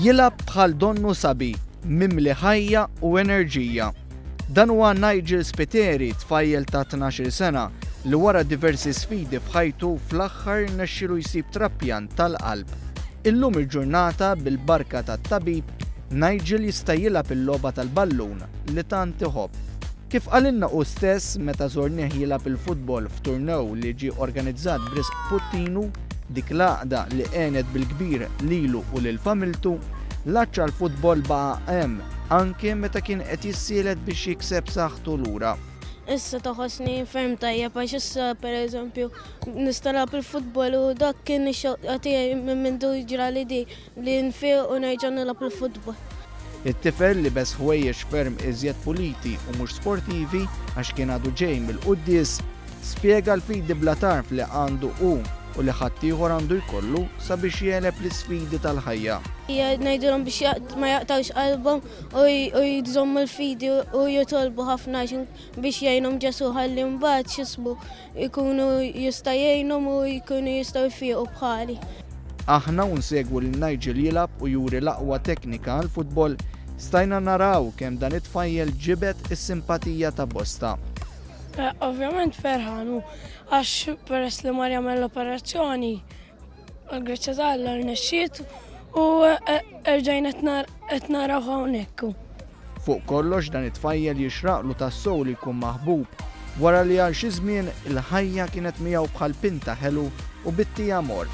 Jilab bħal donnu sabi, mimli ħajja u enerġija. Dan huwa Nigel Spiteri, tfajjel ta' 12 sena, li wara diversi sfidi f'ħajtu fl-aħħar nexxielu jsib trappjan tal-qalb. Illum il-ġurnata bil-barka tat-tabib, Nigel jista' jilgħab il-logħba tal-ballun li tant iħobb. Kif qalilna hu stess meta żornieh jilgħab il-futbol f'turnew li ġie organizzat b'Risk Puttinu, dik l-għaqda li għenet bil-kbir lilu u lil familtu, l-aċċa l-futbol baqa' hemm anke meta kien qed jissielet biex jikseb saħħtu lura. Issa toħosni ferm tajjeb għax issa pereżempju nista' nilgħab il-futbol u dak kien ix-xewqa tiegħi minn mindu ġrali di li nfiq u nerġa' nilgħab il-futbol. It-tifel li bes ħwejjex ferm iżjed puliti u mhux sportivi għax kien għadu ġej mill-qudies, spjega l-fidi bla tarf li għandu u li ħadd ieħor għandu jkollu sabiex jeleb l-isfidi tal-ħajja. Ngħidulhom biex ma jaqtawx qalbhom u jżommu l-fidi u jitolbu ħafna biex jgħinhom ġesu ħalli mbagħad x'ismu jkunu jista' jgħinhom u jkunu jistgħu jfiequ bħali. Aħna nsegwu lil Nigel jilgħab u juri l-aqwa teknika għall-futbol stajna naraw kemm dan it-tfajjel ġibed is-simpatija ta' bosta. Ovvjament ferħanu għax peress li mar jagħmel l-operazzjoni għall-Greċja Żgħira rnexxiet u erġajna qed naraw hawnhekk. Fuq kollox dan it-tfajjel jixraqlu tas-sew li jkun maħbub wara li għal xi żmien il-ħajja kienet miegħu bħal pinta ħelu u bitti amor.